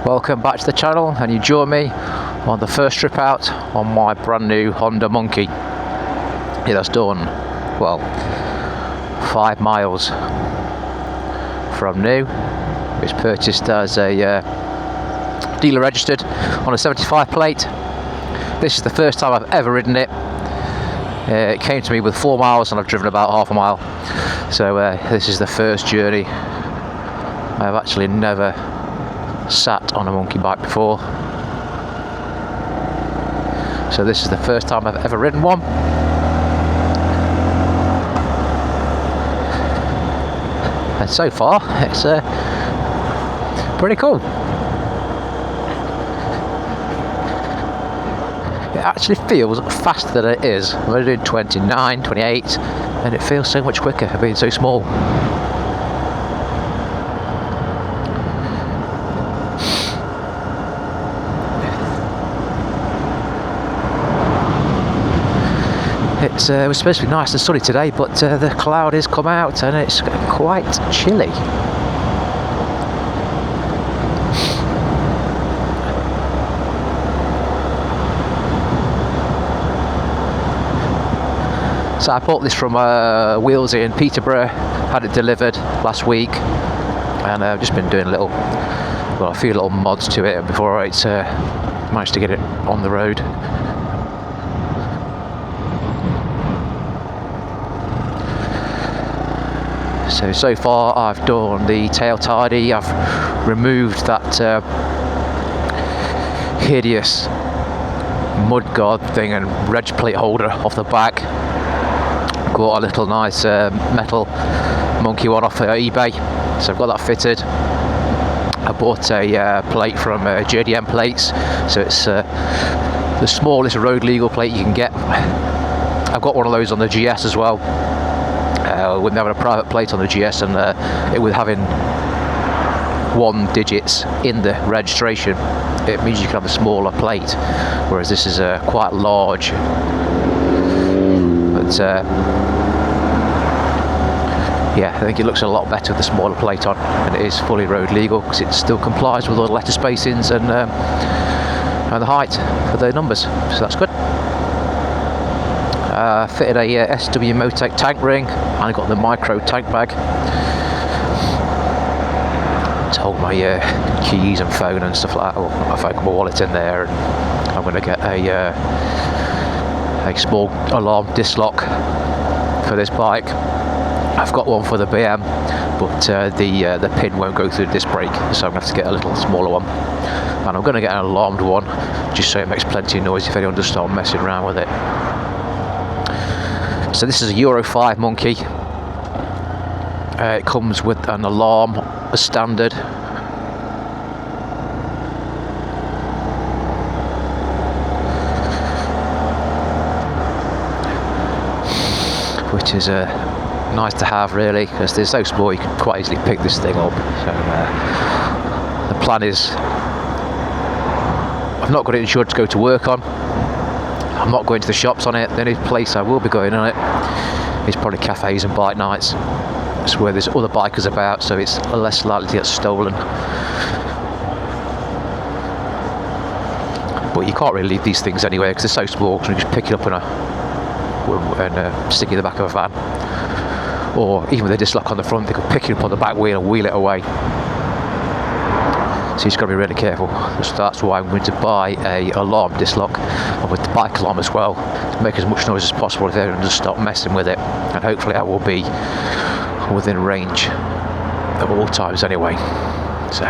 Welcome back to the channel, and you join me on the first trip out on my brand new Honda Monkey. It has done, well, 5 miles from new. It's purchased as a dealer registered on a 75 plate. This is the first time I've ever ridden it. It came to me with 4 miles and I've driven about half a mile. So this is the first journey. I've actually never sat on a monkey bike before. So this is the first time I've ever ridden one. And so far it's pretty cool. It actually feels faster than it is. I'm only doing 29, 28 and it feels so much quicker for being so small. It was supposed to be nice and sunny today, but the cloud has come out and it's quite chilly. So I bought this from Wheelsy in Peterborough, had it delivered last week, and I've just been doing a few little mods to it before I managed to get it on the road. So far I've done the tail tidy, I've removed that hideous mudguard thing and reg plate holder off the back. Got a little nice metal monkey one off eBay, so I've got that fitted. I bought a plate from JDM Plates, so it's the smallest road legal plate you can get. I've got one of those on the GS as well. With having a private plate on the GS and with having 1 digits in the registration, it means you can have a smaller plate, whereas this is quite large. But yeah, I think it looks a lot better with the smaller plate on, and it is fully road legal because it still complies with all the letter spacings and the height for the numbers, so that's good. Fitted a SW Motec tank ring, and I got the micro tank bag to hold my keys and phone and stuff like that. I've got my wallet in there, and I'm going to get a small alarm disc lock for this bike. I've got one for the BM, but the pin won't go through the disc brake, so I'm going to have to get a little smaller one. And I'm going to get an alarmed one, just so it makes plenty of noise if anyone does start messing around with it. So this is a Euro 5 monkey. It comes with an alarm as standard. Which is nice to have, really, because they're so small you can quite easily pick this thing up. So the plan is, I've not got it insured to go to work on. I'm not going to the shops on it. The only place I will be going on it is probably cafes and bike nights. It's where there's other bikers about, so it's less likely to get stolen. But you can't really leave these things anywhere because they're so small, so you just pick it up and stick it in the back of a van. Or even with a disc lock on the front, they could pick it up on the back wheel and wheel it away. So you've got to be really careful. So that's why I'm going to buy a alarm disc lock, and with the bike alarm as well, to make as much noise as possible if anyone just start messing with it. And hopefully I will be within range at all times anyway. So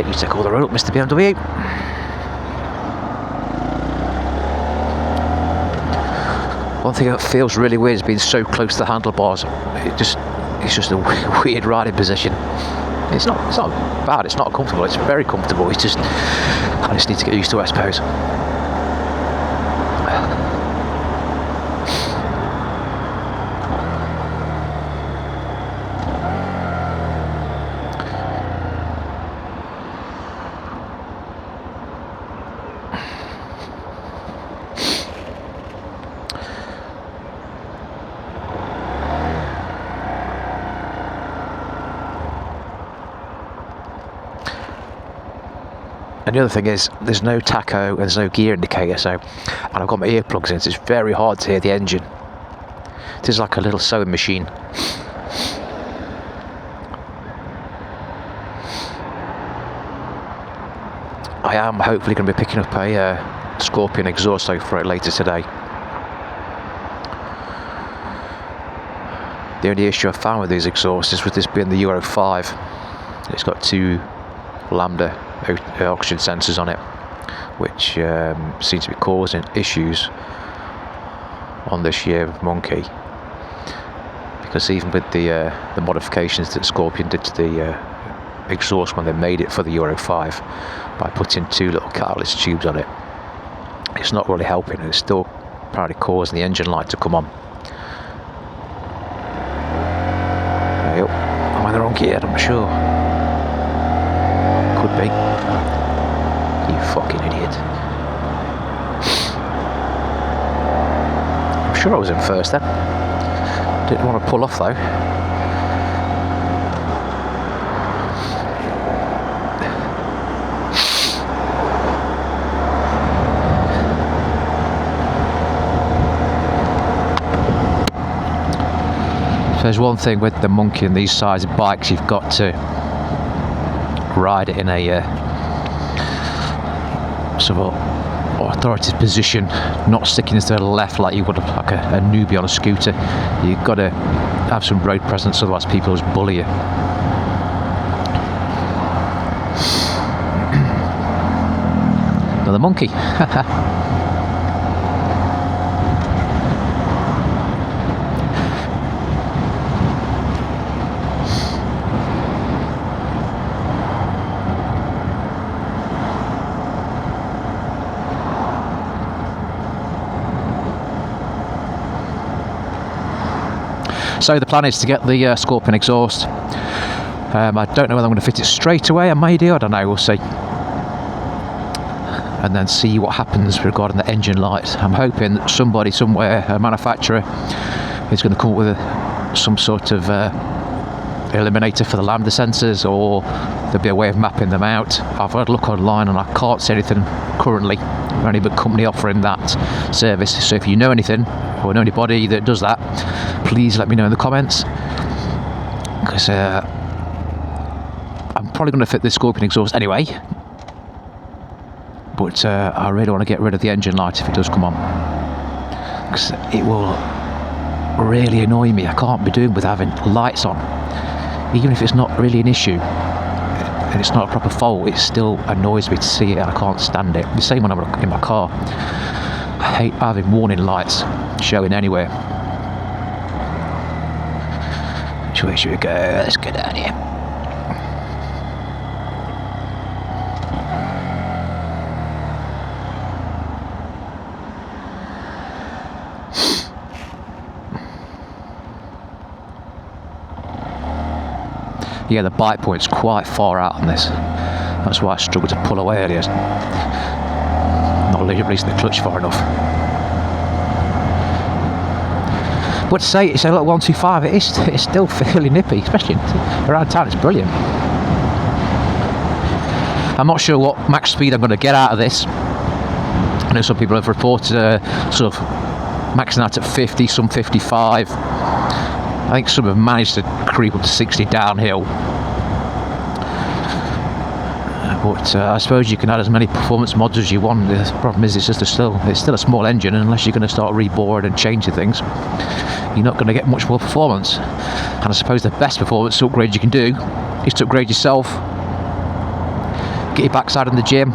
you take all the road up, Mr. BMW. One thing that feels really weird is being so close to the handlebars. It's just a weird riding position. It's not bad, it's not comfortable, it's very comfortable. I just need to get used to it, I suppose. And the other thing is, there's no tacho and there's no gear indicator, and I've got my earplugs in, so it's very hard to hear the engine. It is like a little sewing machine. I am hopefully going to be picking up a Scorpion exhaust for it later today. The only issue I found with these exhausts is with this being the Euro 5. It's got 2 lambda oxygen sensors on it, which seems to be causing issues on this year of Monkey. Because even with the modifications that Scorpion did to the exhaust when they made it for the Euro 5 by putting 2 little catalyst tubes on it, it's not really helping, and it's still apparently causing the engine light to come on. I'm in the wrong gear, I'm sure. Could be. You fucking idiot. I'm sure I was in first then. Didn't want to pull off though. So there's one thing with the Monkey and these size of bikes, you've got to ride it in a sort of authoritative position, not sticking to the left like you would like a newbie on a scooter. You've got to have some road presence, otherwise people just bully you. Another monkey. So the plan is to get the Scorpion exhaust. I don't know whether I'm going to fit it straight away. I may do, I don't know, we'll see. And then see what happens regarding the engine light. I'm hoping that somebody somewhere, a manufacturer, is going to come up with some sort of eliminator for the lambda sensors, or there'll be a way of mapping them out. I've had a look online and I can't see anything currently, any but company offering that service. So if you know anything, or know anybody that does that, please let me know in the comments, because I'm probably going to fit this Scorpion exhaust anyway, but I really want to get rid of the engine light if it does come on, because it will really annoy me. I can't be doing with having lights on, even if it's not really an issue and it's not a proper fault. It still annoys me to see it, and I can't stand it. The same when I'm in my car. I hate having warning lights showing anywhere. Where should we go? Let's go down here. Yeah, the bite point's quite far out on this. That's why I struggled to pull away earlier. Not releasing the clutch far enough. But to say it's a little 125, it's still fairly nippy, especially around town. It's brilliant. I'm not sure what max speed I'm going to get out of this. I know some people have reported sort of maxing out at 50, some 55. I think some have managed to creep up to 60 downhill. But I suppose you can add as many performance mods as you want. The problem is it's still a small engine, and unless you're going to start reboring and changing things, you're not going to get much more performance. And I suppose the best performance upgrade you can do is to upgrade yourself, get your backside in the gym,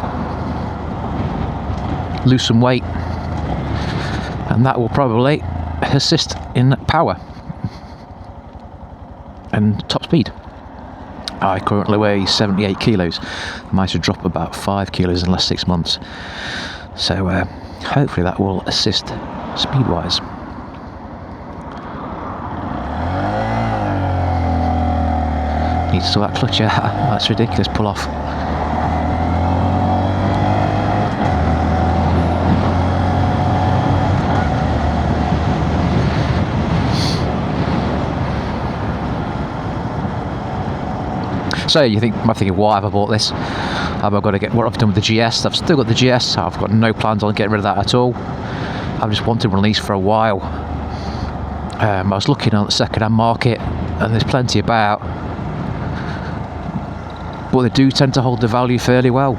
lose some weight, and that will probably assist in power and top speed. I currently weigh 78 kilos. I managed to drop about 5 kilos in the last 6 months. So hopefully that will assist speed-wise. Need to sort that clutch out. That's ridiculous. Pull off. So you might think, why have I bought this? Have I got to get what I've done with the GS? I've still got the GS. I've got no plans on getting rid of that at all. I've just wanted one of these for a while. I was looking on the second-hand market, and there's plenty about, but they do tend to hold the value fairly well.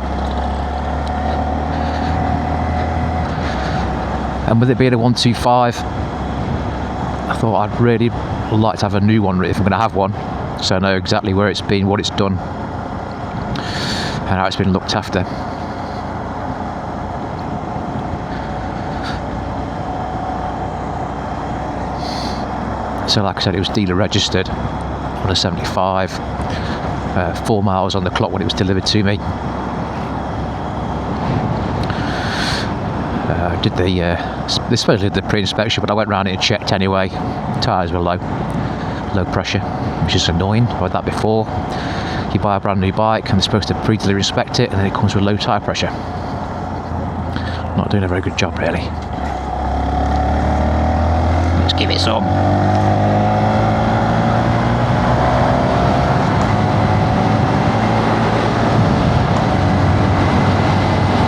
And with it being a 125, I thought I'd really like to have a new one if I'm going to have one, so I know exactly where it's been, what it's done, and how it's been looked after. So like I said, it was dealer registered on a 75, 4 miles on the clock when it was delivered to me. Did they supposedly did the pre-inspection, but I went round it and checked anyway. Tyres were low pressure, which is annoying. I've had that before. You buy a brand new bike and they're supposed to pre-delivery inspect it, and then it comes with low tyre pressure. Not doing a very good job, really. Let's give it some.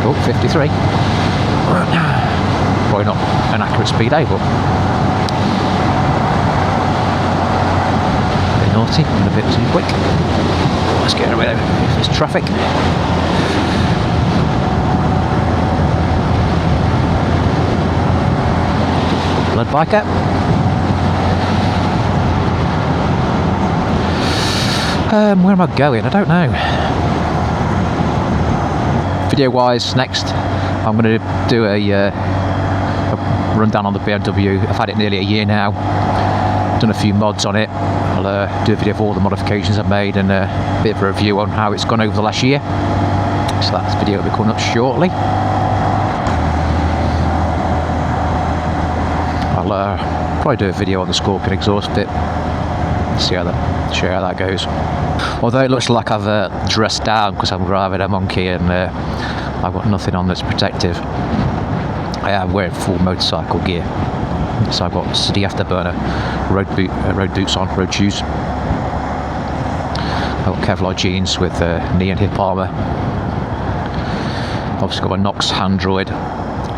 Oh, 53. Probably not an accurate speed, but a bit naughty and a bit too quick. Let's get away if there's traffic. Blood biker. Where am I going? I don't know. Video wise, next I'm going to do a rundown on the BMW. I've had it nearly a year now, done a few mods on it. I'll do a video of all the modifications I've made and a bit of a review on how it's gone over the last year. So that video will be coming up shortly. I'll probably do a video on the Scorpion exhaust bit, show how that goes. Although it looks like I've dressed down because I'm driving a monkey and I've got nothing on that's protective. I am wearing full motorcycle gear, so I've got city afterburner, road boots on, road shoes. I've got Kevlar jeans with knee and hip armour. Obviously got my Nox Handroid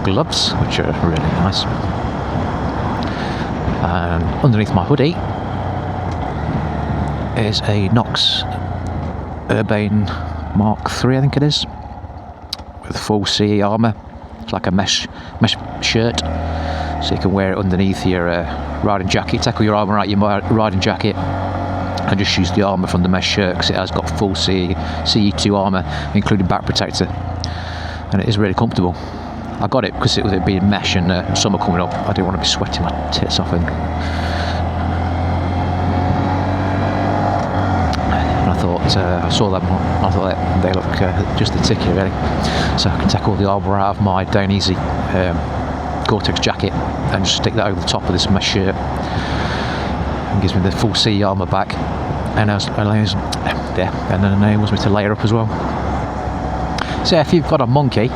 gloves, which are really nice. And underneath my hoodie is a Nox Urbane Mark III, I think it is, with full CE armour. It's like a mesh shirt, so you can wear it underneath your riding jacket. Take all your armour out your riding jacket and just use the armour from the mesh shirt, because it has got full CE2 armour, including back protector, and it is really comfortable. I got it because with it being mesh and summer coming up, I didn't want to be sweating my tits off. And I thought, I saw them, I thought they look just the ticket really. So I can take all the armour out of my Down Easy Gore-Tex jacket and just stick that over the top of this mesh shirt. It gives me the full CE armour back, and allows me to layer up as well. So if you've got a monkey,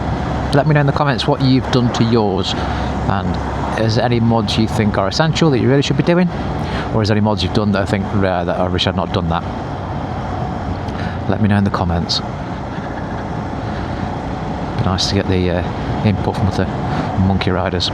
let me know in the comments what you've done to yours, and is there any mods you think are essential that you really should be doing, or is there any mods you've done that I think that I wish I'd not done that? Let me know in the comments. Be nice to get the input from the monkey riders.